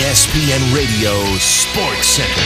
ESPN Radio Sports Center.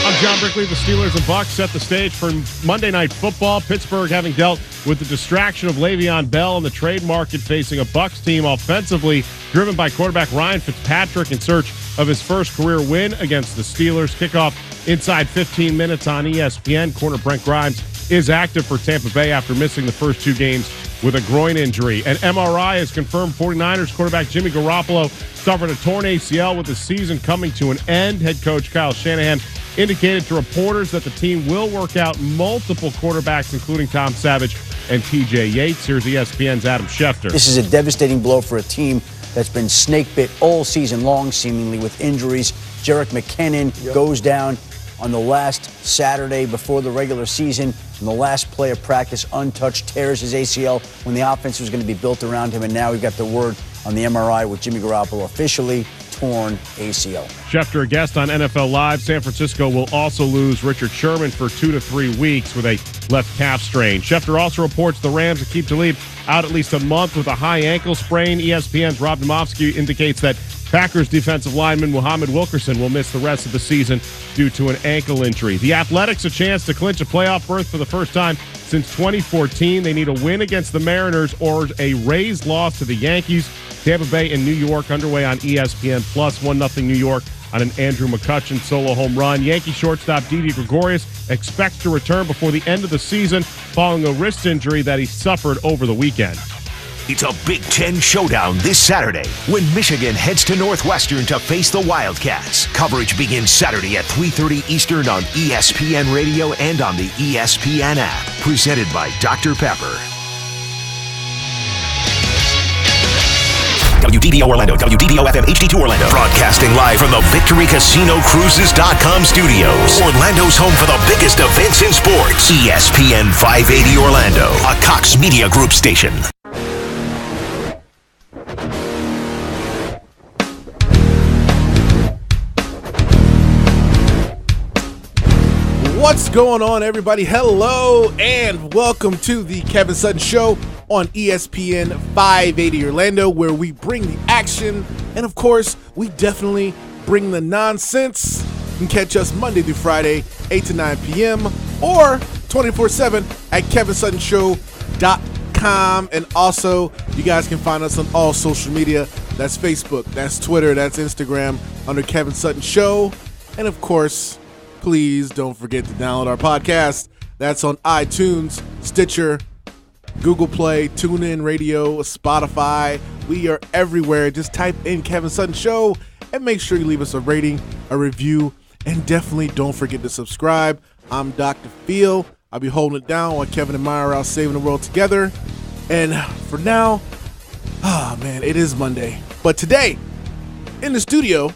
I'm John Brickley. The Steelers and Bucs set the stage for Monday Night Football. Pittsburgh having dealt with the distraction of Le'Veon Bell in the trade market, facing a Bucs team offensively driven by quarterback Ryan Fitzpatrick in search of his first career win against the Steelers. Kickoff inside 15 minutes on ESPN. Corner Brent Grimes is active for Tampa Bay after missing the first two games with a groin injury. An MRI has confirmed 49ers quarterback Jimmy Garoppolo suffered a torn ACL with the season coming to an end. Head coach Kyle Shanahan indicated to reporters that the team will work out multiple quarterbacks, including Tom Savage and TJ Yates. Here's ESPN's Adam Schefter. This is a devastating blow for a team that's been snake-bit all season long, seemingly with injuries. Jerick McKinnon goes down on the last Saturday before the regular season, in the last play of practice, untouched, tears his ACL when the offense was going to be built around him, and now we've got the word on the MRI with Jimmy Garoppolo officially torn ACL. Schefter, a guest on NFL Live. San Francisco will also lose Richard Sherman for 2 to 3 weeks with a left calf strain. Schefter also reports the Rams will keep Talib out at least a month with a high ankle sprain. ESPN's Rob Demovsky indicates that Packers defensive lineman Muhammad Wilkerson will miss the rest of the season due to an ankle injury. The Athletics a chance to clinch a playoff berth for the first time since 2014. They need a win against the Mariners or a Rays loss to the Yankees. Tampa Bay and New York underway on ESPN Plus. 1-0 New York on an Andrew McCutchen solo home run. Yankee shortstop Didi Gregorius expects to return before the end of the season following a wrist injury that he suffered over the weekend. It's a Big Ten showdown this Saturday when Michigan heads to Northwestern to face the Wildcats. Coverage begins Saturday at 3:30 Eastern on ESPN Radio and on the ESPN app. Presented by Dr. Pepper. WDBO Orlando, WDBO FM HD2 Orlando. Broadcasting live from the VictoryCasinoCruises.com studios. Orlando's home for the biggest events in sports. ESPN 580 Orlando, a Cox Media Group station. What's going on, everybody? Hello and welcome to the Kevin Sutton Show on ESPN 580 Orlando, where we bring the action and, of course, we definitely bring the nonsense. You can catch us Monday through Friday, 8 to 9 p.m. or 24/7 at KevinSuttonShow.com. And also, you guys can find us on all social media. That's Facebook, that's Twitter, that's Instagram under Kevin Sutton Show. And, of course, please don't forget to download our podcast. That's on iTunes, Stitcher, Google Play, TuneIn Radio, Spotify. We are everywhere. Just type in Kevin Sutton Show and make sure you leave us a rating, a review, and definitely don't forget to subscribe. I'm Dr. Phil. I'll be holding it down while Kevin and Maya are out saving the world together. And for now, it is Monday. But today, in the studio,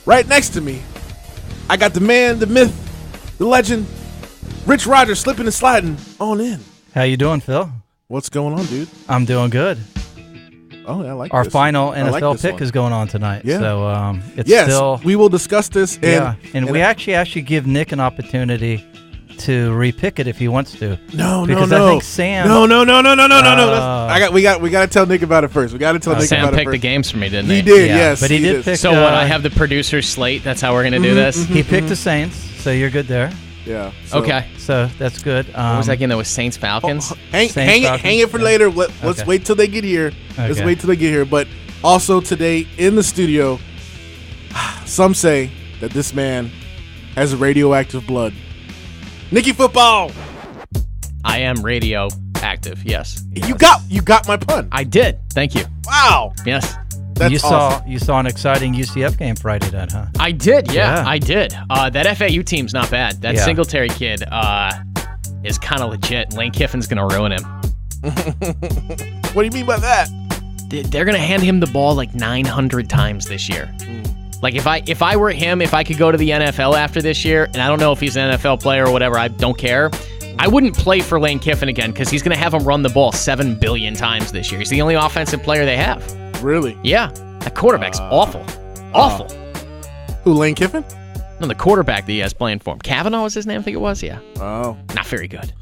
right next to me, I got the man, the myth, the legend, Rich Rogers, slipping and sliding on in. How you doing, Phil? What's going on, dude? I'm doing good. Oh, yeah, I like Our this. final NFL this pick one. is going on tonight. Yeah. So it's yes, still... we will discuss this. And we actually give Nick an opportunity to repick it if he wants to. No. Because I think Sam... No. We got to tell Nick about it first. We got to tell Nick Sam about it first. picked the games for me, didn't he? He did, Yeah, yes. but he did pick... So when I have the producer's slate, that's how we're going to do this? He picked the Saints, so you're good there. Yeah. Okay. So that's good. What was that game? That was Saints-Falcons? Hang it for later. Let's wait till they get here. Let's wait till they get here. But also today in the studio, some say that this man has radioactive blood. Nicky Football. I am radioactive, yes. You got my pun. I did. Thank you. Wow. Yes. That's awesome. You saw an exciting UCF game Friday then, huh? I did, yeah. I did. That FAU team's not bad. That Singletary kid is kind of legit. Lane Kiffin's going to ruin him. What do you mean by that? They're going to hand him the ball like 900 times this year. Like if I were him, if I could go to the NFL after this year, and I don't know if he's an NFL player or whatever, I don't care. I wouldn't play for Lane Kiffin again because he's going to have him run the ball 7 billion times this year. He's the only offensive player they have. Really? Yeah. That quarterback's awful. Awful. Who, Lane Kiffin? No, the quarterback that he has playing for him. Kavanaugh was his name, I think it was, yeah. Oh. Not very good.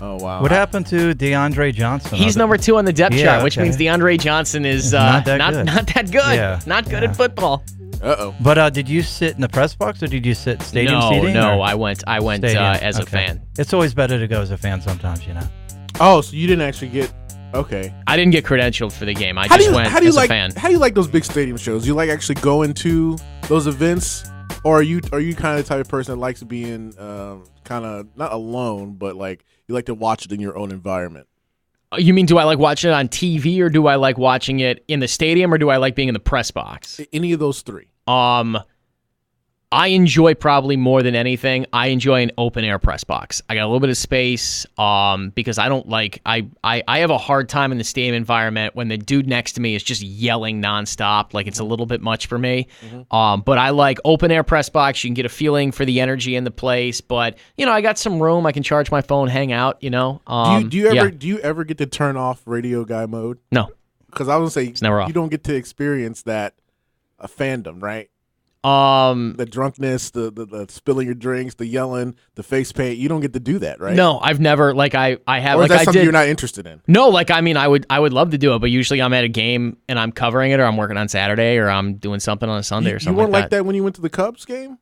Oh, wow. What happened to DeAndre Johnson? He's number 2 on the depth Yeah, chart, which okay. means DeAndre Johnson is Not that good. Yeah. Not good at football. Uh-oh. But did you sit in the press box or did you sit stadium seating? No, or? I went as a fan. It's always better to go as a fan sometimes, you know. Oh, so you didn't actually get... Okay. I didn't get credentialed for the game. I just went as a fan. How do you like those big stadium shows? You like actually going to those events? Or are you kind of the type of person that likes being kind of, not alone, but like you like to watch it in your own environment? You mean, do I like watching it on TV, or do I like watching it in the stadium, or do I like being in the press box? Any of those three. I enjoy, probably more than anything, I enjoy an open air press box. I got a little bit of space because I don't like, I have a hard time in the stadium environment when the dude next to me is just yelling nonstop. Like, it's a little bit much for me. But I like open air press box. You can get a feeling for the energy in the place. But, you know, I got some room. I can charge my phone, hang out, you know. Do you ever get to turn off radio guy mode? No. Because I was going to say, it's never off. You don't get to experience that fandom, right? The drunkenness, the spilling your drinks, the yelling, the face paint. You don't get to do that, right? No, I've never, like, I have. Or is like, that something you're not interested in? No, like, I mean, I would love to do it, but usually I'm at a game and I'm covering it, or I'm working on Saturday, or I'm doing something on a Sunday or something. You weren't like that when you went to the Cubs game?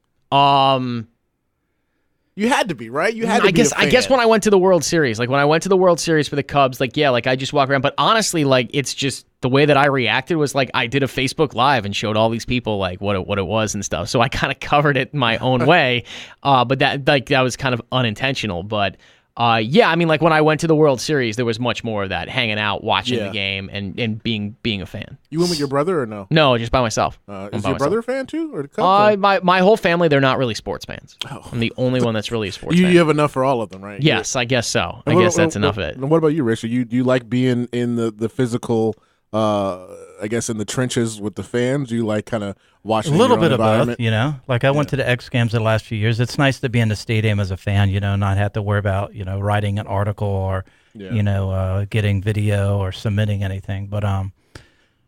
You had to be, right? You had to be. I guess when I went to the World Series, like when I went to the World Series for the Cubs, like, yeah, like I just walk around. But honestly, like, it's just the way that I reacted was like I did a Facebook Live and showed all these people like what it was and stuff. So I kind of covered it my own way. But that was kind of unintentional. But yeah, I mean, like when I went to the World Series, there was much more of that, hanging out, watching the game, and being a fan. You went with your brother or no? No, just by myself. Is your brother a fan too, or the Cubs? My whole family, they're not really sports fans. Oh. I'm the only one that's really a sports fan. You have enough for all of them, right? Yes, I guess so. I guess that's enough of it. And what about you, Richard? Do you like being in the physical, I guess, in the trenches with the fans? Do you like kind of watching a little bit of both, you know? Like I went to the X Games the last few years. It's nice to be in the stadium as a fan, you know, not have to worry about, you know, writing an article or, you know, getting video or submitting anything. But,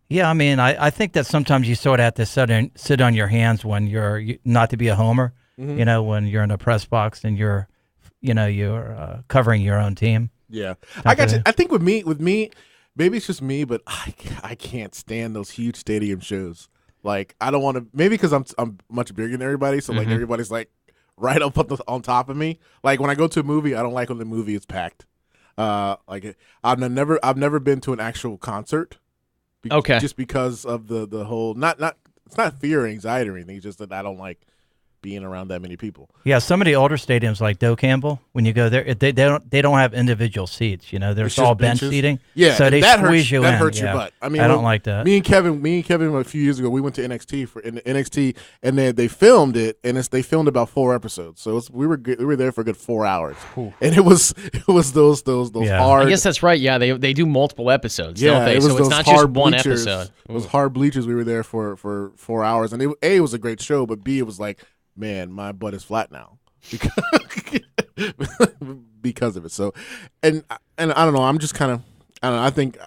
yeah, I mean, I think that sometimes you sort of have to sit on your hands when you're not to be a homer, you know, when you're in a press box and you're covering your own team. Yeah. I got you. I think with me, maybe it's just me, but I can't stand those huge stadium shows. Like, I don't want to, maybe because I'm much bigger than everybody, so like everybody's like right up on top of me. Like when I go to a movie, I don't like when the movie is packed. Like I've never been to an actual concert. Okay. Just because of the whole it's not fear or anxiety or anything. It's just that I don't like being around that many people. Yeah, some of the older stadiums like Doe Campbell, when you go there, they don't have individual seats. You know, there's all bench seating. Yeah, so they squeeze you in. That hurts your butt. I mean, I don't like that. Me and Kevin a few years ago, we went to NXT, and they filmed it, and they filmed about 4 episodes. So we were there for a good 4 hours, and it was those hard. I guess that's right. Yeah, they do multiple episodes, yeah, don't they? So it's not just one episode. It was hard bleachers. We were there for 4 hours, and it was a great show, but B, it was like, man, my butt is flat now because of it. So, and I don't know. I'm just kind of, I think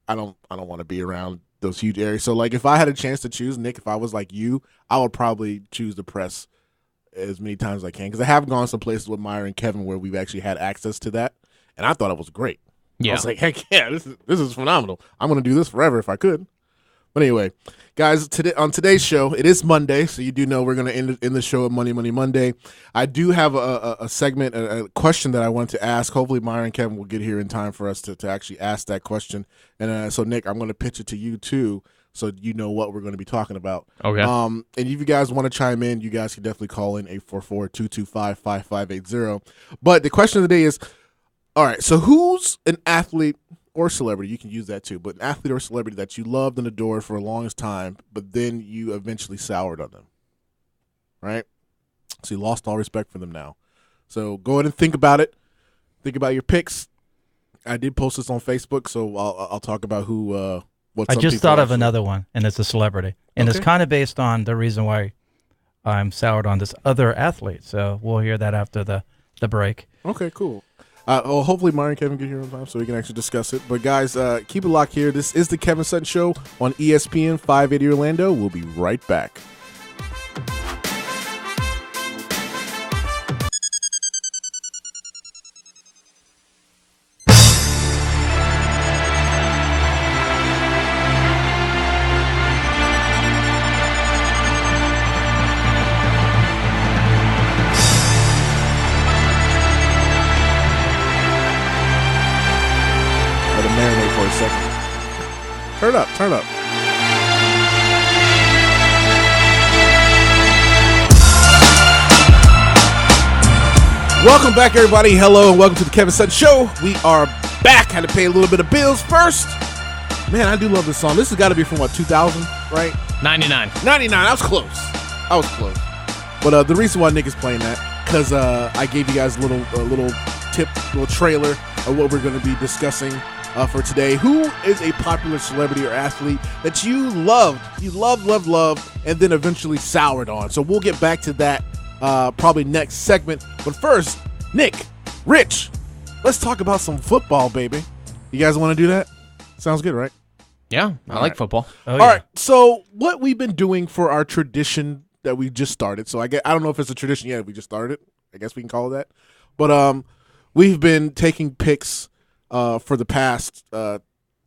I don't want to be around those huge areas. So, like, if I had a chance to choose, Nick, if I was like you, I would probably choose the press as many times as I can, because I have gone some places with Myra and Kevin where we've actually had access to that, and I thought it was great. Yeah, I was like, heck yeah, this is phenomenal. I'm going to do this forever if I could. But anyway, guys, on today's show, it is Monday, so you do know we're going to end the show at Money Monday. I do have a segment, a question that I want to ask. Hopefully, Myra and Kevin will get here in time for us to actually ask that question. And so, Nick, I'm going to pitch it to you, too, so you know what we're going to be talking about. Okay. And if you guys want to chime in, you guys can definitely call in 844-225-5580. But the question of the day is, all right, so who's an athlete or celebrity, you can use that too, but an athlete or celebrity that you loved and adored for the longest time, but then you eventually soured on them, right? So you lost all respect for them now. So go ahead and think about it. Think about your picks. I did post this on Facebook, so I'll talk about who. What I just thought of another one, and it's a celebrity, and it's kind of based on the reason why I'm soured on this other athlete. So we'll hear that after the break. Okay, cool. Well, hopefully Myra and Kevin get here on time so we can actually discuss it. But guys, keep it locked here. This is the Kevin Sutton Show on ESPN 580 Orlando. We'll be right back. Turn up. Welcome back, everybody. Hello, and welcome to the Kevin Sutton Show. We are back. Had to pay a little bit of bills first. Man, I do love this song. This has got to be from, 2000, right? 99. 99. I was close. But the reason why Nick is playing that, because I gave you guys a little tip, little trailer of what we're going to be discussing for today. Who is a popular celebrity or athlete that you loved, and then eventually soured on? So we'll get back to that probably next segment. But first, Nick, Rich, let's talk about some football, baby. You guys want to do that? Sounds good, right? Yeah, I like football. All right. So what we've been doing for our tradition that we just started. So I don't know if it's a tradition yet. We just started. I guess we can call it that. But we've been taking picks for the past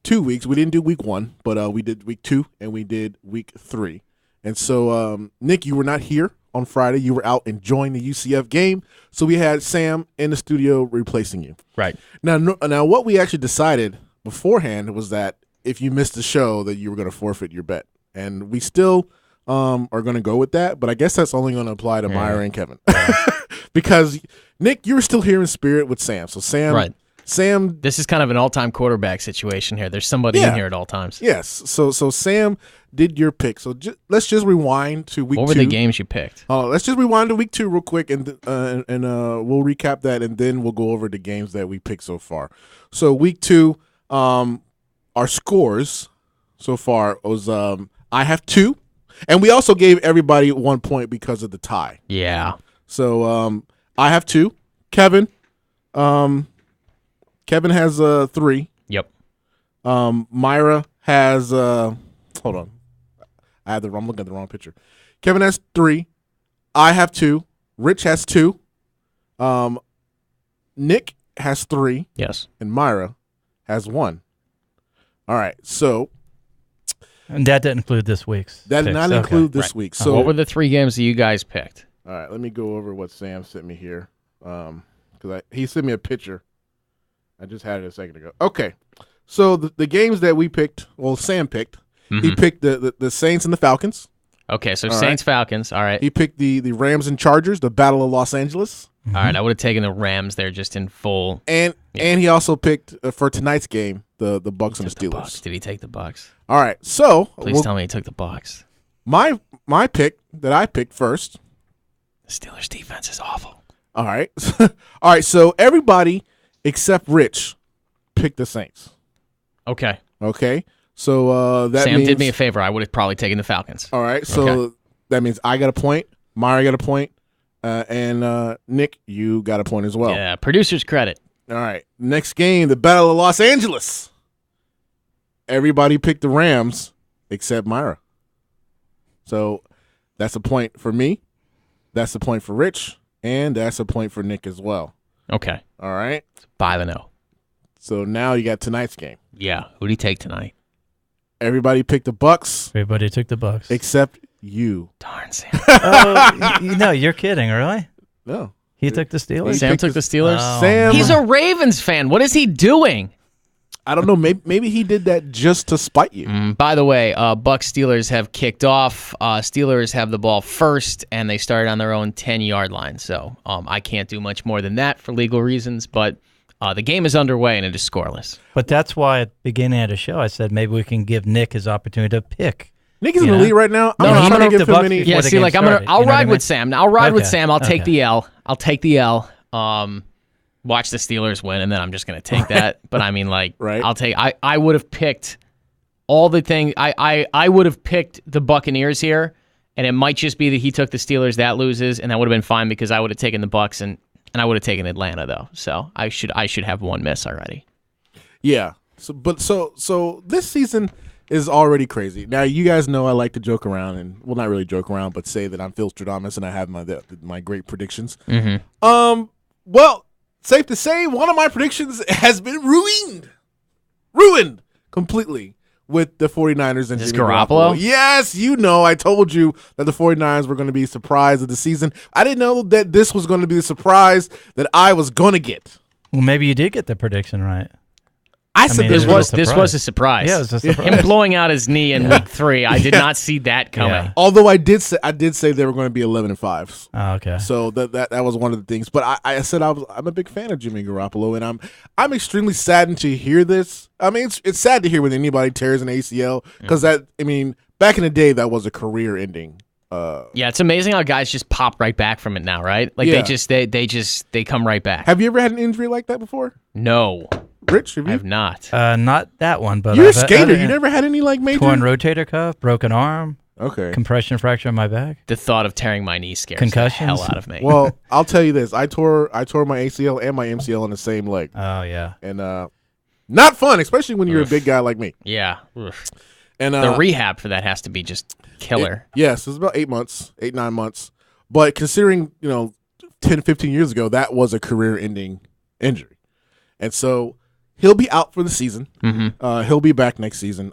2 weeks. We didn't do week 1, but we did week 2 and we did week 3. And so Nick, you were not here on Friday. You were out enjoying the UCF game. So we had Sam in the studio replacing you. Right. Now what we actually decided beforehand was that if you missed the show, that you were going to forfeit your bet. And we still are going to go with that, but I guess that's only going to apply to Myra and Kevin. Because, Nick, you were still here in spirit with Sam. So Sam, this is kind of an all-time quarterback situation here. There's somebody in here at all times. Yes. So Sam did your pick. So let's just rewind to week 2. What were the games you picked? Let's just rewind to week 2 real quick, and we'll recap that, and then we'll go over the games that we picked so far. So week 2, our scores so far was I have 2, and we also gave everybody 1 point because of the tie. Yeah. So I have 2. Kevin has 3. Yep. Myra has hold on. I'm looking at the wrong picture. Kevin has 3. I have 2. Rich has 2. Nick has 3. Yes. And Myra has 1. All right. So and that didn't include this week's. That did not include this week. So what were the 3 games that you guys picked? All right, let me go over what Sam sent me here. Because he sent me a picture. I just had it a second ago. Okay. So the games that we picked, Sam picked. Mm-hmm. He picked the Saints and the Falcons. Okay, so Saints, Falcons. All right. He picked the Rams and Chargers, the Battle of Los Angeles. Mm-hmm. All right, I would have taken the Rams there just in full. And he also picked for tonight's game the Bucs and the Steelers. Did he take the Bucs? All right, so please tell me he took the Bucs. My pick that I picked first. The Steelers defense is awful. All right, all right. So everybody except Rich picked the Saints. Okay. So that Sam means, did me a favor. I would have probably taken the Falcons. All right. So that means I got a point. Myra got a point. And Nick, you got a point as well. Yeah, producer's credit. All right. Next game, the Battle of Los Angeles. Everybody picked the Rams except Myra. So that's a point for me. That's a point for Rich. And that's a point for Nick as well. Okay. All right. 5-0. So now you got tonight's game. Yeah. Who'd he take tonight? Everybody picked the Bucs. Everybody took the Bucs. Except you. Darn, Sam. No, you're kidding, really? No. He took the Steelers? Sam took the Steelers? Oh, Sam. He's a Ravens fan. What is he doing? I don't know. Maybe he did that just to spite you. By the way, Bucs Steelers have kicked off. Steelers have the ball first, and they started on their own 10-yard line. So I can't do much more than that for legal reasons, but the game is underway, and it is scoreless. But that's why at the beginning of the show I said maybe we can give Nick his opportunity to pick. Nick is in the lead right now. No, I'm I'm going to give give him any. Yeah, see, like I'll ride with Sam. I'll ride with Sam. I'll take the L. Watch the Steelers win, and then I'm just going to take that. But I mean, like, I'll take. I would have picked all the things. I would have picked the Buccaneers here, and it might just be that he took the Steelers. That loses, and that would have been fine because I would have taken the Bucs, and I would have taken Atlanta though. So I should have one miss already. Yeah. So this season is already crazy. Now you guys know I like to joke around, and well, not really joke around, but say that I'm Philstradamus and I have my great predictions. Mm-hmm. Well, safe to say one of my predictions has been ruined completely with the 49ers and Jimmie Garoppolo. Yes, I told you that the 49ers were going to be surprised of the season. I didn't know that this was going to be the surprise that I was going to get. Well, maybe you did get the prediction right. I said mean, This was a surprise. Yeah, it was a surprise. Him blowing out his knee in week 3. I did not see that coming. Yeah. Although I did say they were going to be 11-5. Oh, okay. So that was one of the things. But I said I'm a big fan of Jimmy Garoppolo, and I'm extremely saddened to hear this. I mean, it's sad to hear when anybody tears an ACL because back in the day that was a career ending. Yeah, it's amazing how guys just pop right back from it now, right? Like Yeah. they come right back. Have you ever had an injury like that before, No, Rich? Have I you? have not. Not that one, but You're a I've had skater. You never had any like major torn rotator cuff, broken arm, Okay. compression fracture in my back. The thought of tearing my knee scares Concussions? the hell out of me. Well, I'll tell you this: I tore my ACL and my MCL on the same leg, Oh yeah. and not fun, especially when you're a big guy like me. yeah. Oof. And The rehab for that has to be just killer. Yes, it's about 9 months. But considering 10, 15 years ago, that was a career-ending injury, and so he'll be out for the season. Mm-hmm. He'll be back next season.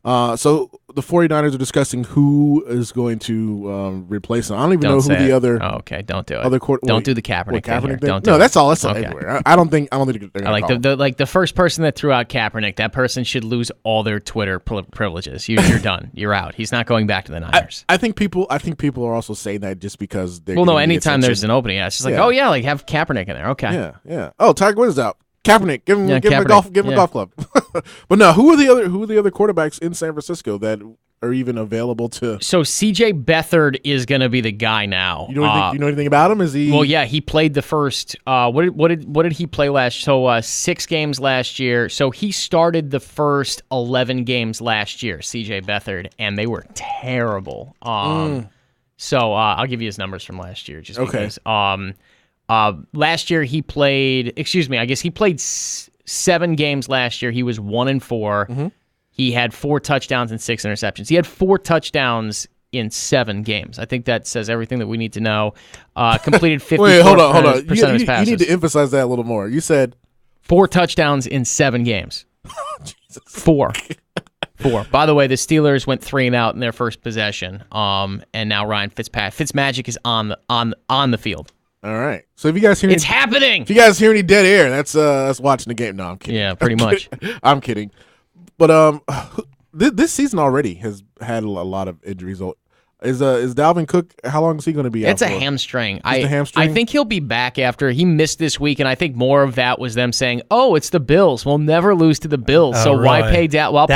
So the 49ers are discussing who is going to replace him. I don't even know who say the it. other Oh, okay, don't do it. other Don't do the Kaepernick thing here. thing? Don't do No, it. that's all. That's Okay. everywhere. I don't think they're I gonna like call him. the first person that threw out Kaepernick. That person should lose all their Twitter privileges. You're done. You're out. He's not going back to the Niners. I think people are also saying that just because they're Well, no. getting the Anytime there's attention. an opening, it's just like, Yeah. oh yeah, like have Kaepernick in there. Okay. Yeah. Oh, Tiger Woods is out. Kaepernick, give him a Kaepernick, golf club. But no, who are the other quarterbacks in San Francisco that are even available to? So C.J. Beathard is going to be the guy now. You know anything about him? Is he? Well, yeah, he played the first. What did he play last? So 6 games last year. So he started the first 11 games last year. C.J. Beathard, and they were terrible. So I'll give you his numbers from last year, just Okay. because. Last year he played. Excuse me. I guess he played 7 games last year. He was 1-4. Mm-hmm. He had 4 touchdowns and 6 interceptions. He had 4 touchdowns in 7 games. I think that says everything that we need to know. Completed 54% Wait, hold on. of his You passes. need to emphasize that a little more. You said 4 touchdowns in 7 games. 4. By the way, the Steelers went 3-and-out in their first possession. And now Ryan Fitzmagic is on the field. all right. So if you guys hear It's happening. if you guys hear any dead air, that's watching the game. No, I'm kidding. Yeah, pretty much. I'm kidding. But this season already has had a lot of injuries. Is Dalvin Cook? How long is he going to be out It's a for? hamstring. a hamstring? I think he'll be back after he missed this week, and I think more of that was them saying, "Oh, it's the Bills. We'll never lose to the Bills, Oh, so why really? pay Dalvin?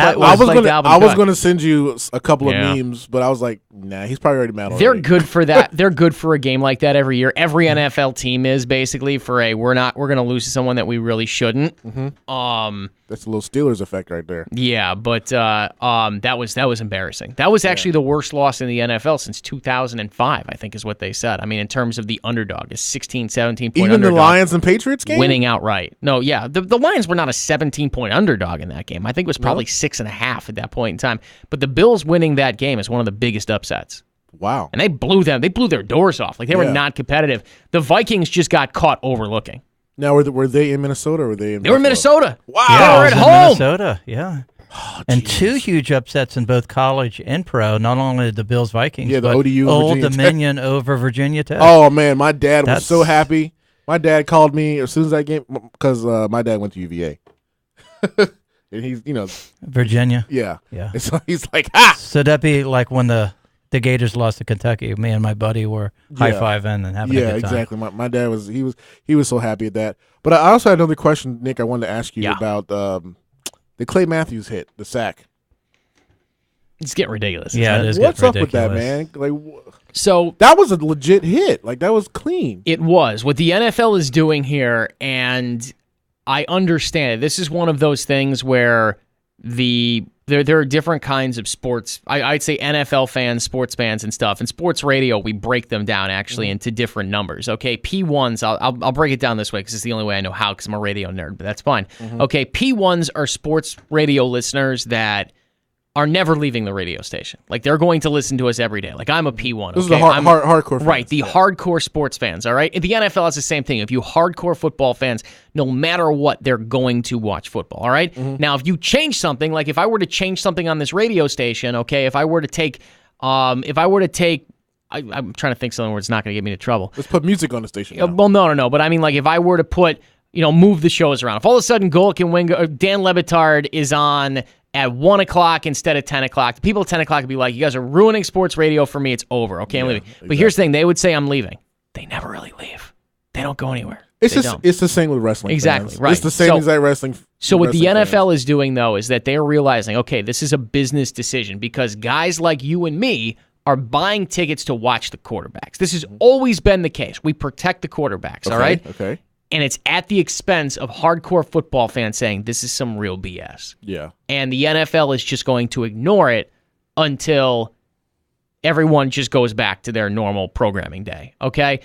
I was gonna send you a couple of memes, but I was like, nah, he's probably already mad already. They're good for that. They're good for a game like that every year. Every NFL team is basically for we're going to lose to someone that we really shouldn't. Mm-hmm. That's a little Steelers effect right there. Yeah, but that was embarrassing. That was actually the worst loss in the NFL since 2005, I think is what they said. I mean, in terms of the underdog, a 16, 17-point Even underdog. the Lions and Patriots game? Winning outright. No, yeah. The Lions were not a 17-point underdog in that game. I think it was probably 6.5 at that point in time. But the Bills winning that game is one of the biggest upsets. Wow. And they blew their doors off. Like they were not competitive. The Vikings just got caught overlooking. Now, were they in Minnesota or were they in They were in Minnesota. Wow. Yeah, They I were was at in home. Minnesota, yeah. And 2 huge upsets in both college and pro. Not only the Bills Vikings, Yeah, the but ODU and Old Virginia Tech. Dominion over Virginia Tech. Oh, man, my dad was so That's- happy. My dad called me as soon as that game, because my dad went to UVA. And he's, Virginia. yeah. Yeah. And so he's like, ah! So that'd be like when the Gators lost to Kentucky. Me and my buddy were high-fiving and having a Yeah, good time. exactly. My dad was, he was so happy at that. But I also had another question, Nick, I wanted to ask you about the Clay Matthews hit, the sack. It's getting ridiculous. Yeah, isn't it is. What's getting up with that, ridiculous. man? Like, So that was a legit hit. Like, that was clean. it was what the NFL is doing here, and I understand it. This is one of those things where there are different kinds of sports. I'd say NFL fans, sports fans, and stuff. In sports radio, we break them down actually into different numbers. Okay, P1s. I'll break it down this way because it's the only way I know how. Because I'm a radio nerd, but that's fine. Okay, P1s are sports radio listeners that are never leaving the radio station. Like they're going to listen to us every day. Like I'm a P1. This is okay? the I'm- hardcore fans. Right, the hardcore sports fans, all right? And the NFL is the same thing. If you hardcore football fans, no matter what, they're going to watch football, all right? Now, if you change something, like if I were to change something on this radio station, okay, if I were to take, I'm trying to think something where it's not going to get me into trouble. Let's put music on the station now. Well, no, but I mean, like if I were to put, move the shows around. If all of a sudden Golic and Wingo, or Dan Le Batard is on at 1 o'clock instead of 10 o'clock, the people at 10 o'clock would be like, you guys are ruining sports radio for me. It's over. Okay, I'm leaving. Exactly. But here's the thing. They would say I'm leaving. They never really leave. They don't go anywhere. It's the same with wrestling. Exactly, fans. Right. It's the same exact wrestling. So what the NFL fans. is doing, though, is that they're realizing, okay, this is a business decision because guys like you and me are buying tickets to watch the quarterbacks. This has always been the case. We protect the quarterbacks, all right? Okay. And it's at the expense of hardcore football fans saying this is some real BS. Yeah. And the NFL is just going to ignore it until everyone just goes back to their normal programming day, okay?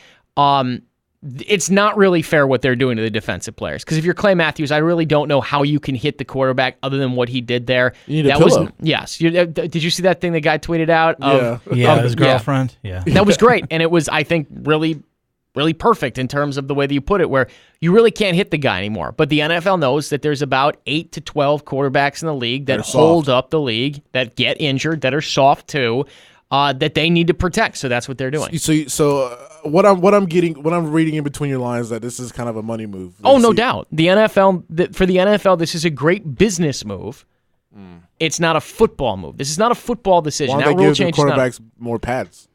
It's not really fair what they're doing to the defensive players. Because if you're Clay Matthews, I really don't know how you can hit the quarterback other than what he did there. You need a pillow. Yes. Did you see that thing the guy tweeted out? His girlfriend. Yeah. That was great. And it was, I think, really, really perfect in terms of the way that you put it, where you really can't hit the guy anymore. But the NFL knows that there's about 8 to 12 quarterbacks in the league that hold up the league, that get injured, that are soft too, that they need to protect. So that's what they're doing. So what I'm reading in between your lines, that this is kind of a money move. No doubt. The NFL, for the NFL, this is a great business move. It's not a football move. This is not a football decision. Why don't they give the quarterbacks more pads?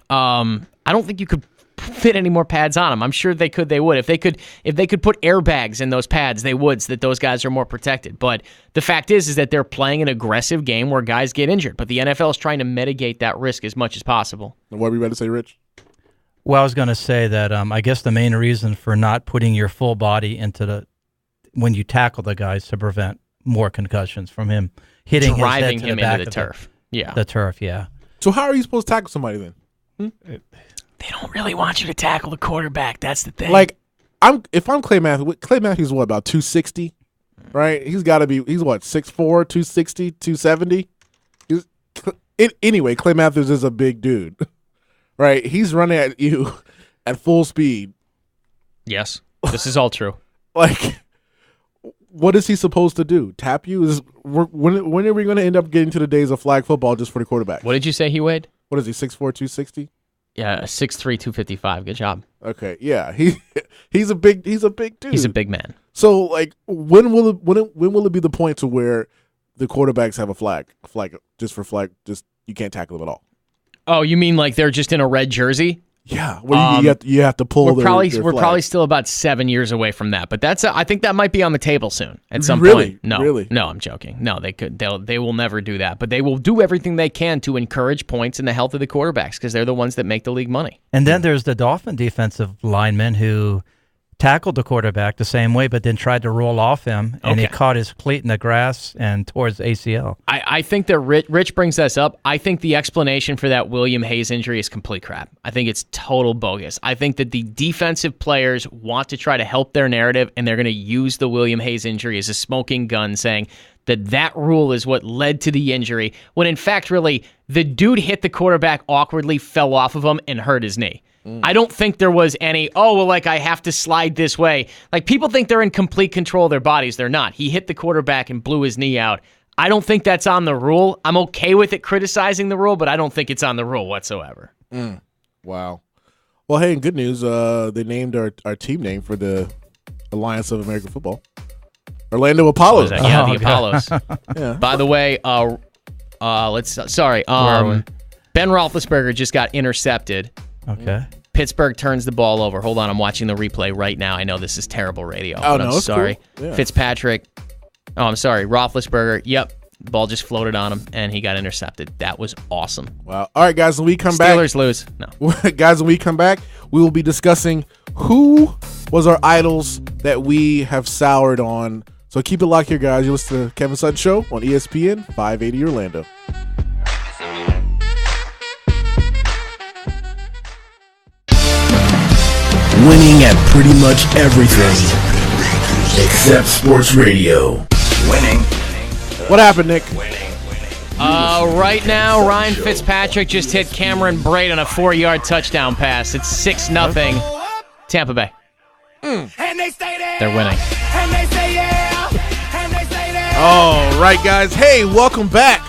I don't think you could fit any more pads on them. I'm sure they would. If they could put airbags in those pads, they would, so that those guys are more protected. But the fact is that they're playing an aggressive game where guys get injured. But the NFL is trying to mitigate that risk as much as possible. And what were you about to say, Rich? Well, I was going to say that I guess the main reason for not putting your full body into when you tackle the guys to prevent more concussions from him hitting driving his head him to the back into the turf. The turf, yeah. So how are you supposed to tackle somebody then? They don't really want you to tackle the quarterback. That's the thing. Like, if I'm Clay Matthews, is what, about 260, right? He's got to be. He's what, 6'4", 260, 270. Anyway, Clay Matthews is a big dude, right? He's running at you at full speed. Yes, this is all true. Like, what is he supposed to do? Tap you? When are we going to end up getting to the days of flag football just for the quarterback? What did you say he weighed? What is he, 6'4", 260? Yeah, 6'3", 255. Good job. Okay, yeah, he's a big dude. He's a big man. So, like, when will it be the point to where the quarterbacks have a flag just you can't tackle them at all? Oh, you mean like they're just in a red jersey? Yeah, where you have to pull. We're probably still about 7 years away from that, but I think that might be on the table soon at some point. No, I'm joking. No, they will never do that, but they will do everything they can to encourage points and the health of the quarterbacks because they're the ones that make the league money. And then there's the Dolphin defensive lineman who tackled the quarterback the same way, but then tried to roll off him, and he caught his cleat in the grass and tore his ACL. I think that Rich brings this up. I think the explanation for that William Hayes injury is complete crap. I think it's total bogus. I think that the defensive players want to try to help their narrative, and they're going to use the William Hayes injury as a smoking gun, saying that rule is what led to the injury, when in fact, really, the dude hit the quarterback awkwardly, fell off of him, and hurt his knee. I don't think there was any, I have to slide this way. Like, people think they're in complete control of their bodies. They're not. He hit the quarterback and blew his knee out. I don't think that's on the rule. I'm okay with it criticizing the rule, but I don't think it's on the rule whatsoever. Wow. Well, hey, good news. They named our team name for the Alliance of American Football. Orlando Apollos. The Apollos. Yeah. By the way, Ben Roethlisberger just got intercepted. Okay. Pittsburgh turns the ball over. Hold on, I'm watching the replay right now. I know this is terrible radio. Oh, but no, I'm sorry. Cool. Yeah. Fitzpatrick. Oh, I'm sorry. Roethlisberger. Yep. The ball just floated on him, and he got intercepted. That was awesome. Wow. All right, guys, when we come back. Steelers lose. No. Guys, when we come back, we will be discussing who was our idols that we have soured on. So keep it locked here, guys. You listen to the Kevin Sutton Show on ESPN 580 Orlando. Winning at pretty much everything except sports radio. Winning. What happened, Nick? Right now, Ryan Fitzpatrick just hit Cameron Braid on a 4-yard touchdown pass. It's 6-0 Tampa Bay. They're winning. All right, guys. Hey, welcome back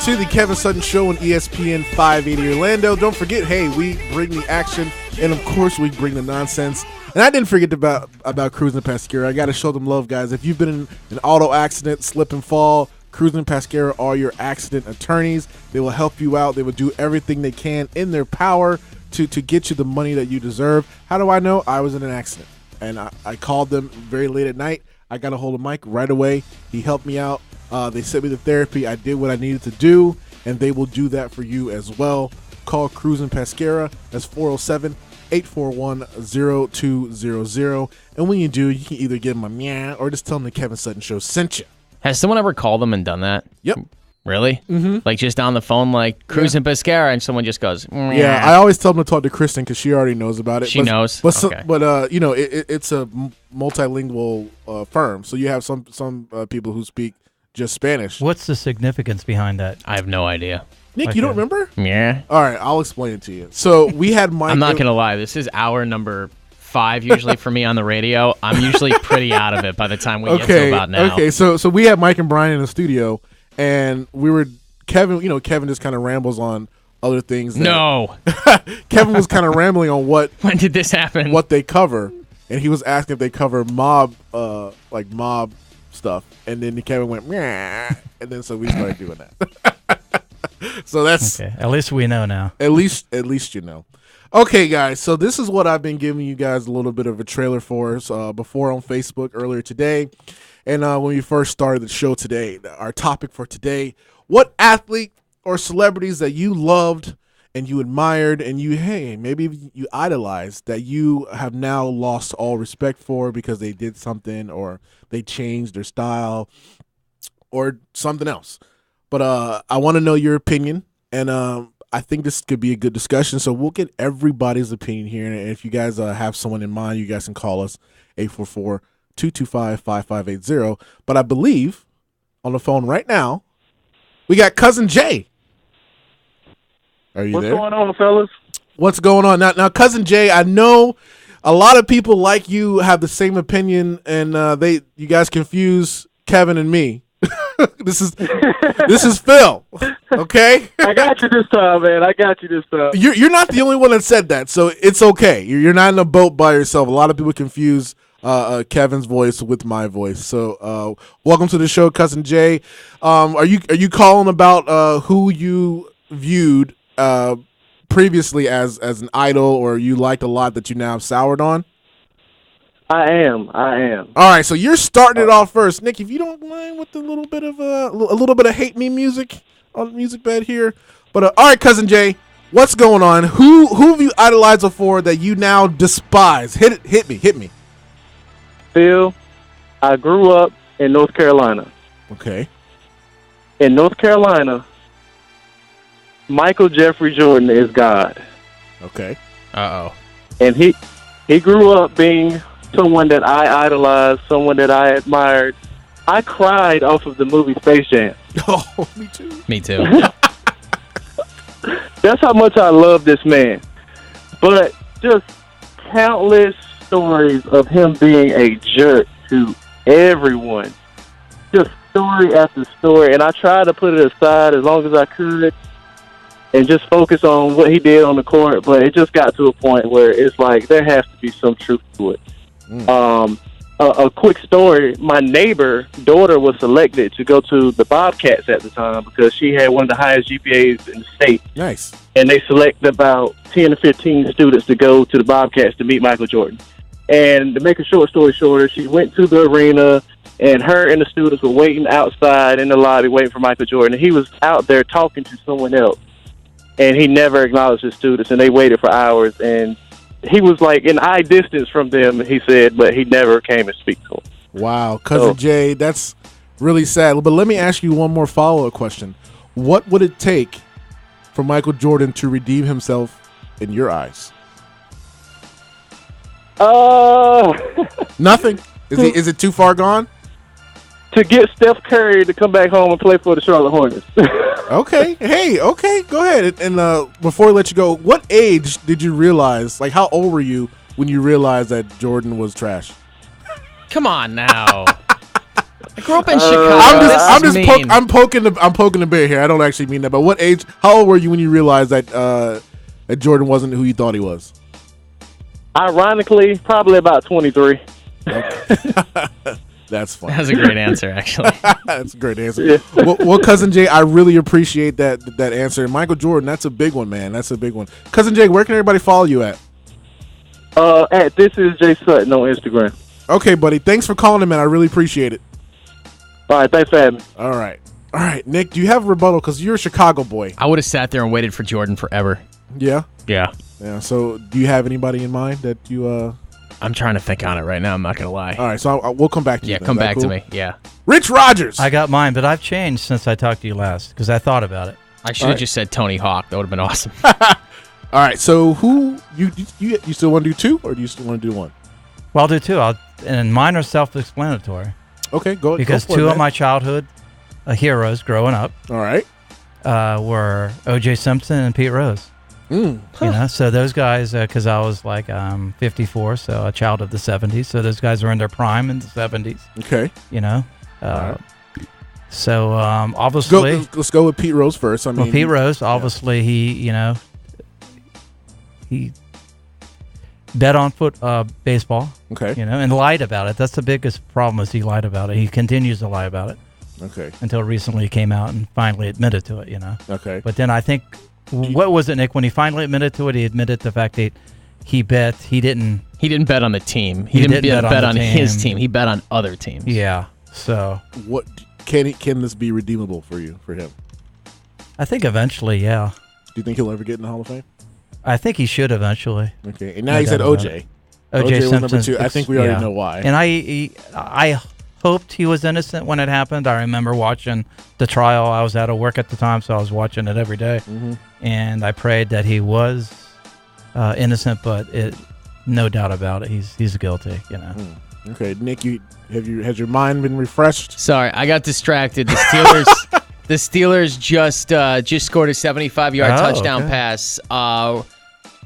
to the Kevin Sutton Show on ESPN 580 Orlando. Don't forget, hey, we bring the action, and of course, we bring the nonsense. And I didn't forget about Cruz and Pasquera. I got to show them love, guys. If you've been in an auto accident, slip and fall, Cruz and Pasquera are your accident attorneys. They will help you out. They will do everything they can in their power to get you the money that you deserve. How do I know? I was in an accident, and I called them very late at night. I got a hold of Mike right away. He helped me out. They sent me to therapy. I did what I needed to do, and they will do that for you as well. Call Cruz and Pasquera. That's 407-841-0200. And when you do, you can either give them a meow or just tell them the Kevin Sutton Show sent you. Has someone ever called them and done that? Yep. Really? Mm-hmm. Like just on the phone, like Cruz and Pescara, and someone just goes, "Meow." Yeah, I always tell them to talk to Kristen because she already knows about it. She knows. But, Okay. you know, it's a multilingual firm. So you have some people who speak just Spanish. What's the significance behind that? I have no idea. Nick, Okay. you don't remember? Yeah. All right, I'll explain it to you. So we had Mike. I'm not going to lie. This is hour number 5 usually for me on the radio. I'm usually pretty out of it by the time we get to about now. Okay, so we had Mike and Brian in the studio, and we were Kevin. You know, Kevin just kind of rambles on other things. No. Kevin was kind of rambling on When did this happen? what they cover, and he was asking if they cover mob stuff, and then Kevin went Meow, and then so we started doing that. So that's Okay, at least we know now. at least you know. Okay, guys, so this is what I've been giving you guys a little bit of a trailer for before on Facebook earlier today. And when we first started the show today, our topic for today, what athlete or celebrities that you loved and you admired and maybe you idolized that you have now lost all respect for because they did something or they changed their style or something else. But I want to know your opinion, and I think this could be a good discussion, so we'll get everybody's opinion here. And if you guys have someone in mind, you guys can call us 844-225-5580. But I believe on the phone right now, we got Cousin Jay. Are you there? What's going on, fellas? What's going on? Now, Cousin Jay, I know a lot of people like you have the same opinion, and you guys confuse Kevin and me. This is Phil. Okay, I got you this time, man. I got you this time. You're not the only one that said that, so it's okay. You're not in a boat by yourself. A lot of people confuse Kevin's voice with my voice. So welcome to the show, Cousin Jay. Are you calling about who you viewed previously as an idol, or you liked a lot that you now have soured on? I am. All right, so you're starting it off first, Nick. If you don't mind with a little bit of hate me music on the music bed here, but all right, Cousin Jay, what's going on? Who have you idolized before that you now despise? Hit me. Phil, I grew up in North Carolina. Okay. In North Carolina, Michael Jeffrey Jordan is God. Okay. Uh-oh. And he grew up being someone that I idolized, someone that I admired. I cried off of the movie Space Jam. Oh, me too. Me too. That's how much I love this man. But just countless stories of him being a jerk to everyone. Just story after story. And I tried to put it aside as long as I could and just focus on what he did on the court. But it just got to a point where it's like there has to be some truth to it. A quick story, my neighbor daughter was selected to go to the Bobcats at the time because she had one of the highest GPAs in the state. Nice. And they selected about 10 or 15 students to go to the Bobcats to meet Michael Jordan. And to make a short story shorter, she went to the arena, and her and the students were waiting outside in the lobby waiting for Michael Jordan. And he was out there talking to someone else, and he never acknowledged his students, and they waited for hours. And he was like in eye distance from them, he said, but he never came and speak to them. Wow, Cousin Jay, that's really sad. But let me ask you one more follow-up question. What would it take for Michael Jordan to redeem himself in your eyes? Nothing? Is it too far gone? To get Steph Curry to come back home and play for the Charlotte Hornets. Okay. Hey, okay, go ahead. And before I let you go, what age did you realize, like how old were you when you realized that Jordan was trash? Come on now. I grew up in Chicago. I'm poking the bear here. I don't actually mean that. But what age, how old were you when you realized that Jordan wasn't who you thought he was? Ironically, probably about 23. That's funny. That's a great answer, actually. That's a great answer. Yeah. Well, Cousin Jay, I really appreciate that answer. And Michael Jordan, that's a big one, man. That's a big one. Cousin Jay, where can everybody follow you at? At This Is Jay Sutton on Instagram. Okay, buddy. Thanks for calling in, man. I really appreciate it. All right, thanks for having me. All right, Nick, do you have a rebuttal? Because you're a Chicago boy. I would have sat there and waited for Jordan forever. Yeah? Yeah. Yeah, so do you have anybody in mind that you... I'm trying to think on it right now. I'm not going to lie. All right, so we'll come back to you. Yeah, then. come Is that back cool? to me. Yeah. Rich Rogers. I got mine, but I've changed since I talked to you last because I thought about it. I should have just said Tony Hawk. That would have been awesome. All right, so who you still want to do two, or do you still want to do one? Well, I'll do two. And mine are self-explanatory. Okay, go. Because go for two it, of my childhood heroes growing up all right. Were O.J. Simpson and Pete Rose. You know, so those guys, because I was like 54, so a child of the 70s. So those guys were in their prime in the 70s. Okay. You know, right. so obviously, let's go with Pete Rose first. I mean, Pete Rose, obviously, he bet on baseball. Okay. You know, and lied about it. That's the biggest problem is he lied about it. He continues to lie about it. Okay. Until recently he came out and finally admitted to it, you know. Okay. But then I think, what was it, Nick? When he finally admitted to it, he admitted the fact that he didn't bet on the team. He didn't bet on his team. He bet on other teams. Yeah. So what can this be redeemable for him? I think eventually, yeah. Do you think he'll ever get in the Hall of Fame? I think he should eventually. Okay. And now he said OJ. OJ was number 2. I think we already know why. And I hoped he was innocent when it happened. I remember watching the trial. I was out of work at the time, so I was watching it every day. Mm-hmm. And I prayed that he was innocent, but no doubt about it, he's guilty. You know. Okay, Nick, has your mind been refreshed? Sorry, I got distracted. The Steelers just scored a 75-yard touchdown pass. Ben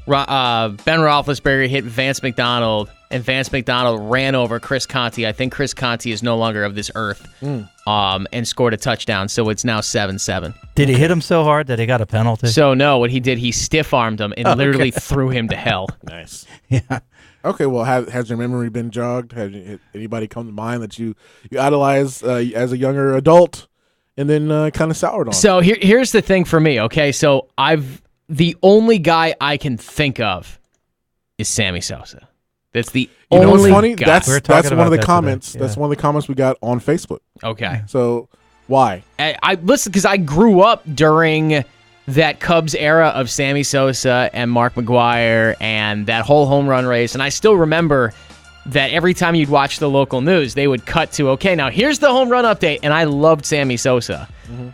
Roethlisberger hit Vance McDonald, and Vance McDonald ran over Chris Conte. I think Chris Conte is no longer of this earth, and scored a touchdown. So it's now 7-7. Did he hit him so hard that he got a penalty? So no, what he did, he stiff-armed him and literally threw him to hell. Nice. Yeah. Okay, well, has your memory been jogged? Has anybody come to mind that you idolized as a younger adult and then kind of soured on? So here's the thing for me, okay? So the only guy I can think of is Sammy Sosa. That's the only You know what's funny? guy. That's one of the comments. Today. Yeah. That's one of the comments we got on Facebook. Okay. So why? I listen, because I grew up during that Cubs era of Sammy Sosa and Mark McGwire and that whole home run race, and I still remember that every time you'd watch the local news, they would cut to, okay, now here's the home run update, and I loved Sammy Sosa.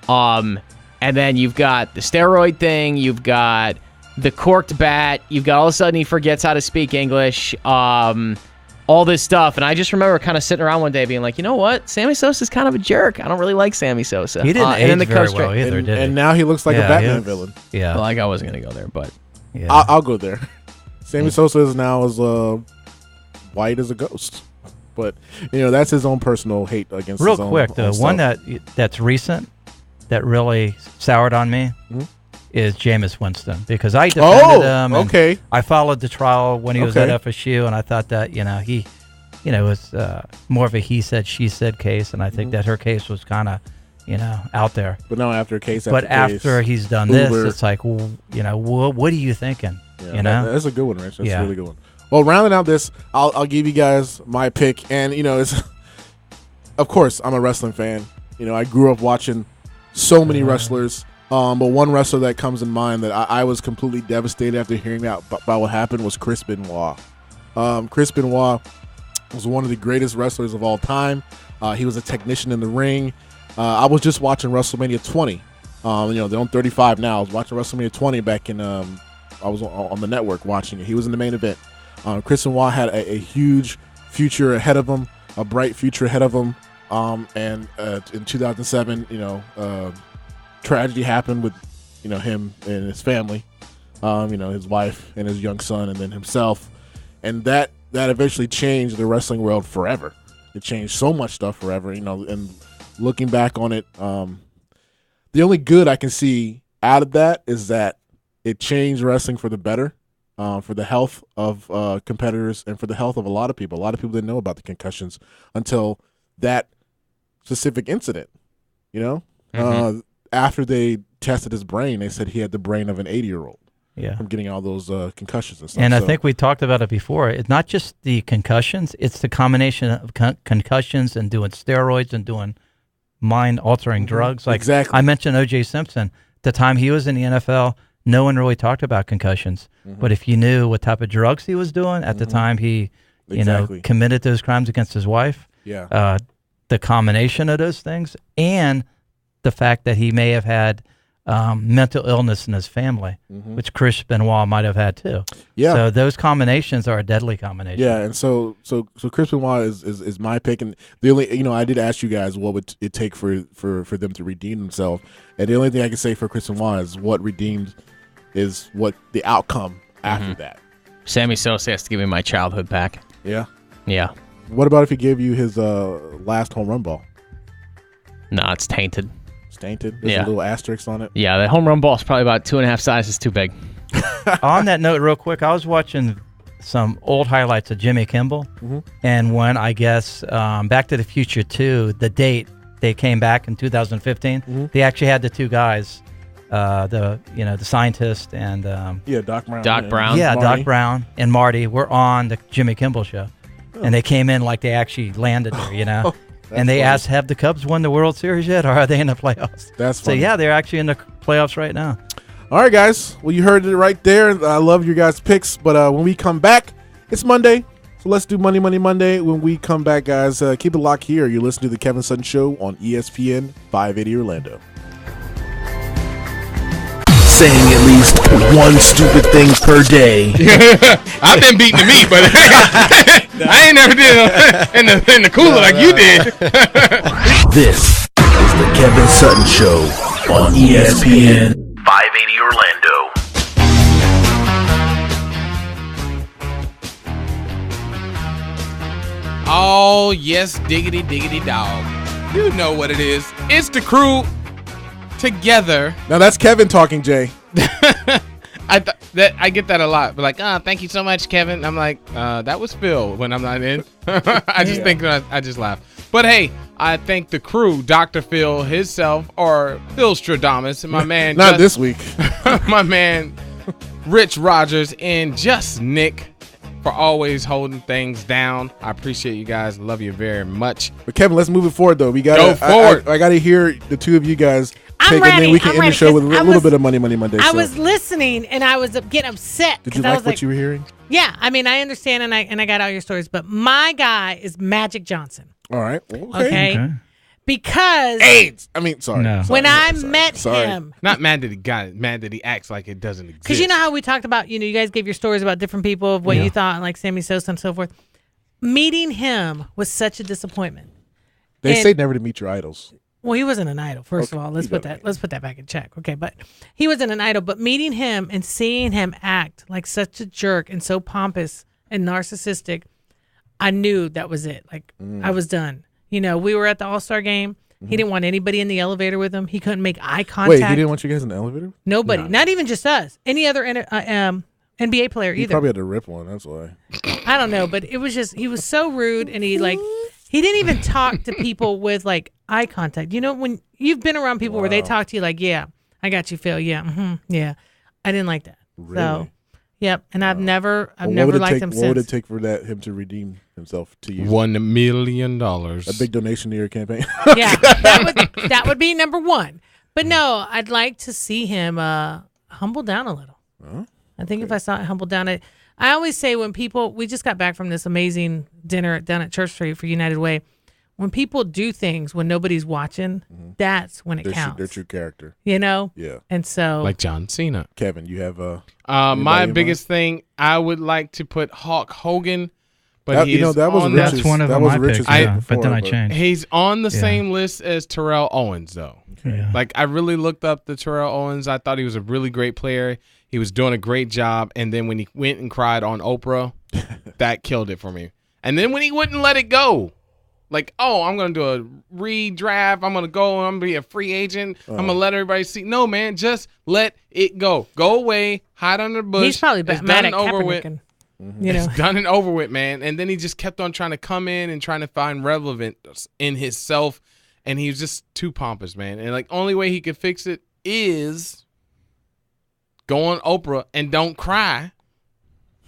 And then you've got the steroid thing, you've got the corked bat, you've got all of a sudden he forgets how to speak English, all this stuff. And I just remember kind of sitting around one day being like, you know what? Sammy Sosa's kind of a jerk. I don't really like Sammy Sosa. He didn't age very well either, did he? And now he looks like a Batman villain. Yeah. Well, like I wasn't going to go there, but yeah. I'll go there. Sammy Sosa is now as white as a ghost. But, that's his own personal hate against Real his own quick, the one that's recent that really soured on me is Jameis Winston, because I defended him. And I followed the trial when he was at FSU, and I thought that he was more of a he said she said case, and I think that her case was kind of out there. But now after case, after he's done this, it's like, what are you thinking? Yeah, that's a good one, Rich. That's a really good one. Well, rounding out this, I'll give you guys my pick, and it's of course I'm a wrestling fan. I grew up watching so many wrestlers. But one wrestler that comes in mind that I was completely devastated after hearing about what happened was Chris Benoit. Chris Benoit was one of the greatest wrestlers of all time. He was a technician in the ring. I was just watching WrestleMania 20. They're on 35 now. I was watching WrestleMania 20 back in. I was on the network watching it. He was in the main event. Chris Benoit had a huge future ahead of him, a bright future ahead of him. And in 2007, tragedy happened with, him and his family, his wife and his young son, and then himself, and that eventually changed the wrestling world forever. It changed so much stuff forever, and looking back on it, the only good I can see out of that is that it changed wrestling for the better, for the health of competitors and for the health of a lot of people. A lot of people didn't know about the concussions until that specific incident. After they tested his brain, they said he had the brain of an 80-year-old. Yeah. From getting all those concussions and stuff. And I think we talked about it before. It's not just the concussions; it's the combination of concussions and doing steroids and doing mind-altering drugs. Like exactly. I mentioned O.J. Simpson. The time he was in the NFL, no one really talked about concussions. But if you knew what type of drugs he was doing at the time he, committed those crimes against his wife, the combination of those things and the fact that he may have had mental illness in his family, which Chris Benoit might have had too. Yeah. So those combinations are a deadly combination. Yeah, and so Chris Benoit is my pick, and the only I did ask you guys what would it take for them to redeem themselves, and the only thing I can say for Chris Benoit is what redeemed is what the outcome after that. Sammy Sosa has to give me my childhood back. Yeah. Yeah. What about if he gave you his last home run ball? Nah, it's tainted. Tainted. There's a little asterisk on it. Yeah, the home run ball is probably about 2.5 sizes too big. On that note, real quick, I was watching some old highlights of Jimmy Kimmel, and when I guess Back to the Future 2, the date they came back in 2015, they actually had the two guys, the scientist and Doc Brown. Doc Brown. Yeah, Marty. Doc Brown and Marty were on the Jimmy Kimmel show, and they came in like they actually landed there, and they asked, have the Cubs won the World Series yet, or are they in the playoffs? That's funny. So, yeah, they're actually in the playoffs right now. All right, guys. Well, you heard it right there. I love your guys' picks. But when we come back, it's Monday. So let's do Money Monday. When we come back, guys, keep it locked here. You listen to The Kevin Sutton Show on ESPN 580 Orlando. Saying at least one stupid thing per day. I've been beating the meat, but I ain't never did it in the cooler like you did. This is the Kevin Sutton Show on ESPN 580 Orlando. Oh, yes, diggity dog. You know what it is. It's the crew together. Now, that's Kevin talking, Jay. I get that a lot. But like, thank you so much, Kevin. I'm like, that was Phil when I'm not in. I just think I just laugh. But hey, I thank the crew, Dr. Phil himself, or Philstradamus, and my man. Not this week. My man, Rich Rogers, and just Nick for always holding things down. I appreciate you guys. Love you very much. But Kevin, let's move it forward, though. We got Go forward. I got to hear the two of you guys. I'm And ready. then we can I'm end ready, the show with a 'cause little bit of Money Monday. I So. was listening and I was getting upset. Did you 'cause I like was what you were hearing? Yeah, I mean, I understand and I got all your stories, but my guy is Magic Johnson. All right. Okay. Because AIDS. I mean, sorry. No. when Sorry, I sorry. met Sorry. him, Not mad that he got it. Mad that he acts like it doesn't exist. because you know how we talked about, you guys gave your stories about different people of what you thought, like Sammy Sosa and so forth. Meeting him was such a disappointment. They And- say never to meet your idols. Well, he wasn't an idol. First of Okay, all, let's you put got that back in check. Okay, but he wasn't an idol. But meeting him and seeing him act like such a jerk and so pompous and narcissistic, I knew that was it. Like I was done. We were at the All-Star game. He didn't want anybody in the elevator with him. He couldn't make eye contact. Wait, he didn't want you guys in the elevator? Nobody, not even just us. Any other NBA player He either. probably had to rip one. That's why. I don't know, but it was just he was so rude, and he didn't even talk to people with like eye contact. When you've been around people where they talk to you like, yeah, I got you, Phil. Yeah, yeah. I didn't like that. Really? So, yep. And I've never What would it liked take- him What since. would it take for him to redeem himself to you? $1 million. A big donation to your campaign. Yeah, that would be number one. But no, I'd like to see him humble down a little. I think if I saw it humble down, I always say when we just got back from this amazing dinner down at Church Street for United Way. When people do things when nobody's watching, that's when it counts. Their true character. Yeah. And so Like John Cena. Kevin, you have my in biggest thing, I would like to put Hulk Hogan, but that, he's that was on Rich's, That's one of that my was Rich's picks, pick yeah, before, but then I changed. He's on the same list as Terrell Owens, though. Yeah. Like, I really looked up the Terrell Owens. I thought he was a really great player. He was doing a great job. And then when he went and cried on Oprah, that killed it for me. And then when he wouldn't let it go, Like, oh, I'm going to do a redraft. I'm going to go. I'm going to be a free agent. I'm going to let everybody see. No, man, just let it go. Go away. Hide under the bush. He's probably mad at over with. You know, it's done and over with, man. And then he just kept on trying to come in and trying to find relevance in himself. And he was just too pompous, man. And like, only way he could fix it is go on Oprah and don't cry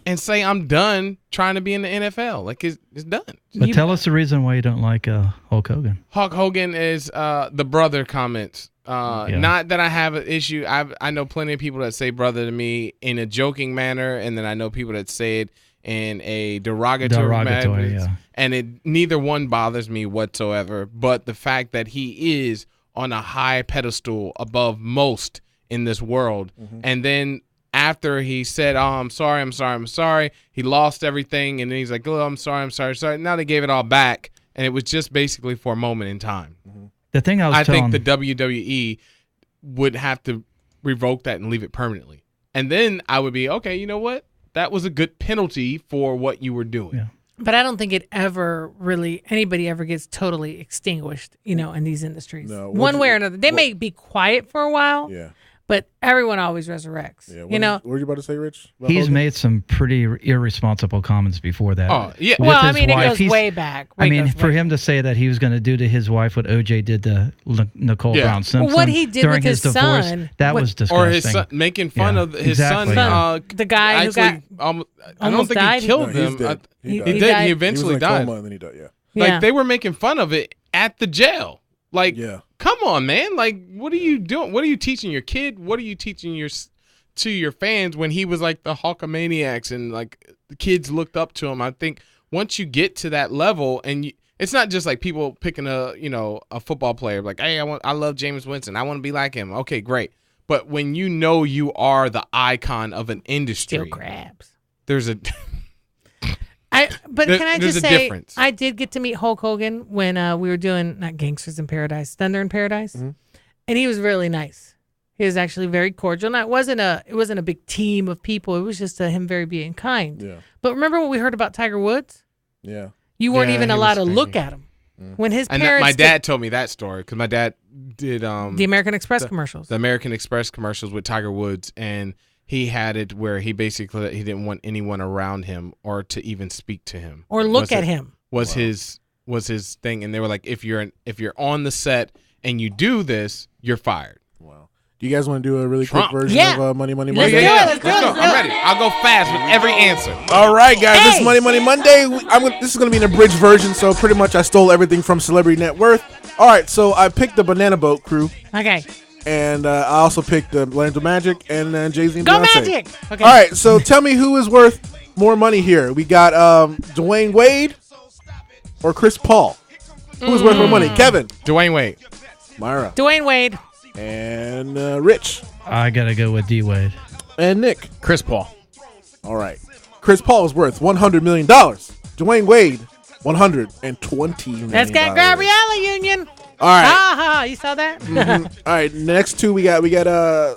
and say, I'm done trying to be in the NFL. Like, it's done. But tell us the reason why you don't like Hulk Hogan. Hulk Hogan is the brother comments. Not that I have an issue. I know plenty of people that say brother to me in a joking manner, and then I know people that say it in a derogatory manner. Yeah. And neither one bothers me whatsoever. But the fact that he is on a high pedestal above most in this world, and then after he said, "Oh, I'm sorry," he lost everything, and then he's like, "Oh, I'm sorry." Now they gave it all back, and it was just basically for a moment in time. The thing I think the WWE would have to revoke that and leave it permanently. And then I would be, okay, you know what? That was a good penalty for what you were doing. Yeah. But I don't think anybody ever gets totally extinguished, you know, in these industries. No, one way or another. They may be quiet for a while. Yeah. But everyone always resurrects. Yeah, what were you about to say, Rich? He's made some pretty irresponsible comments before that. Oh, yeah. Well, I mean, it goes way back. For him to say that he was going to do to his wife what OJ did to Nicole Brown Simpson what he did during with his divorce, son, that was disgusting. Or his son, making fun of his son. The guy actually, who got I don't think died. he killed him. He did. He eventually died. Coma and then he died, yeah. Like, they were making fun of it at the jail. Like, come on, man. Like, what are you doing? What are you teaching your kid? What are you teaching to your fans when he was like the Hulkamaniacs and like the kids looked up to him? I think once you get to that level, and it's not just like people picking a football player like, hey, I love Jameis Winston. I want to be like him. Okay, great. But when you know you are the icon of an industry, still crabs. There's a But can I just say, difference. I did get to meet Hulk Hogan when we were doing not Gangsters in Paradise, Thunder in Paradise, and he was really nice. He was actually very cordial. Now, it wasn't a big team of people. It was just him very being kind. Yeah. But remember what we heard about Tiger Woods? Yeah. You weren't even allowed to look at him when his parents. My dad told me that story because my dad did the American Express commercials. The American Express commercials with Tiger Woods, and he had it where he didn't want anyone around him or to even speak to him or look at him. Was his thing, and they were like, if you're on the set and you do this, you're fired. Wow. Do you guys want to do a really quick version of Money Monday? Let's go. I'm ready. I'll go fast with every answer. All right, guys. This is Money Monday. This is going to be an abridged version, so pretty much I stole everything from Celebrity Net Worth. All right, so I picked the Banana Boat crew. Okay. And I also picked the Orlando Magic and Jay-Z and Go Beyonce. Magic! Okay. All right, so tell me who is worth more money here. We got Dwayne Wade or Chris Paul. Who's worth more money? Kevin. Dwayne Wade. Myra. Dwayne Wade. And Rich. I got to go with D-Wade. And Nick. Chris Paul. All right. Chris Paul is worth $100 million. Dwayne Wade, $120 million. Let's get Gabriella Union. All right. Ha, you saw that? Mm-hmm. All right, next two we got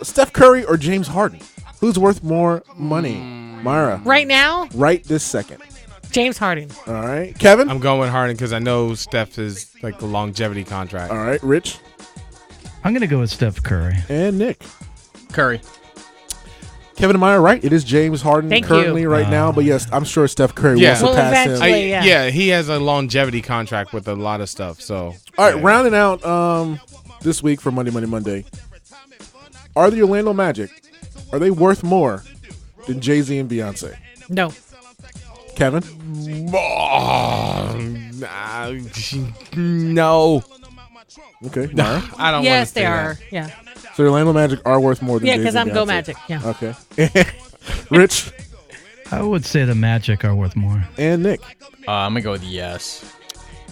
Steph Curry or James Harden. Who's worth more money? Myra. Right now? Right this second. James Harden. All right. Kevin? I'm going with Harden because I know Steph is like a longevity contract. All right. Rich? I'm going to go with Steph Curry. And Nick? Curry. Kevin and Myra, right? It is James Harden currently right now, but yes, I'm sure Steph Curry will surpass him. Yeah, he has a longevity contract with a lot of stuff. So, all right, rounding out this week for Monday. Are the Orlando Magic, are they worth more than Jay-Z and Beyonce? No. Kevin? No. Okay, Myra? I don't. Yes, they are. Yeah. So the Orlando Magic are worth more than Jay-Z because I'm Beyonce. Go Magic. Yeah. Okay. Rich? I would say the Magic are worth more. And Nick? I'm going to go with yes.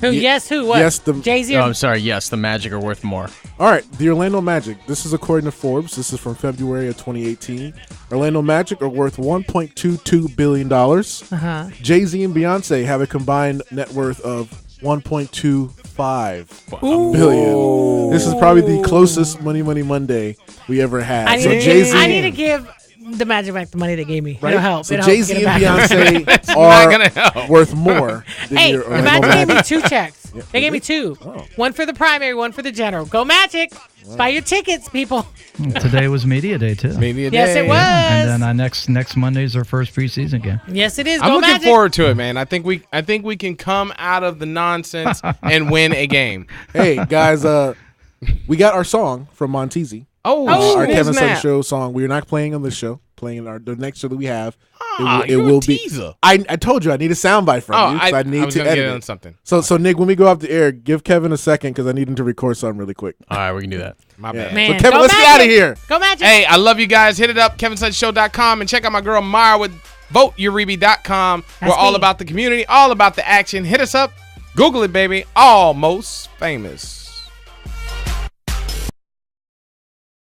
Who? Yes, who? What? Yes, Jay-Z? No, I'm sorry. Yes, the Magic are worth more. All right, the Orlando Magic. This is according to Forbes. This is from February of 2018. Orlando Magic are worth $1.22 billion. Uh-huh. Jay-Z and Beyonce have a combined net worth of $1.25 billion. This is probably the closest Money Monday we ever had. I need to give the Magic back the money they gave me. Right? It'll help. So Jay-Z and Beyonce are worth more than the Magic gave me 2 checks. They gave me 2. Oh. One for the primary, one for the general. Go Magic! Buy your tickets, people. Today was media day too. Media Yes, day. it was. And then next Monday is our first preseason game. Yes, it is. Go I'm looking Magic. forward to it, man. I think we can come out of the nonsense and win a game. Hey guys, we got our song from Montesi. Oh, Our Kevin Sutton snap. Show song. We're not playing on this show. Playing in the next show that we have. It will be. I told you I need a soundbite from you. I need I was to gonna edit get it. on something. So Nick, when we go off the air, give Kevin a second because I need him to record something really quick. All right, we can do that. My bad. Man, So Kevin, go let's Magic. get out of here. Go Magic. Hey, I love you guys. Hit it up, KevinSuttonShow.com, and check out my girl Mara with VoteUribi.com. We're all me. about the community, all about the action. Hit us up. Google it, baby. Almost Famous.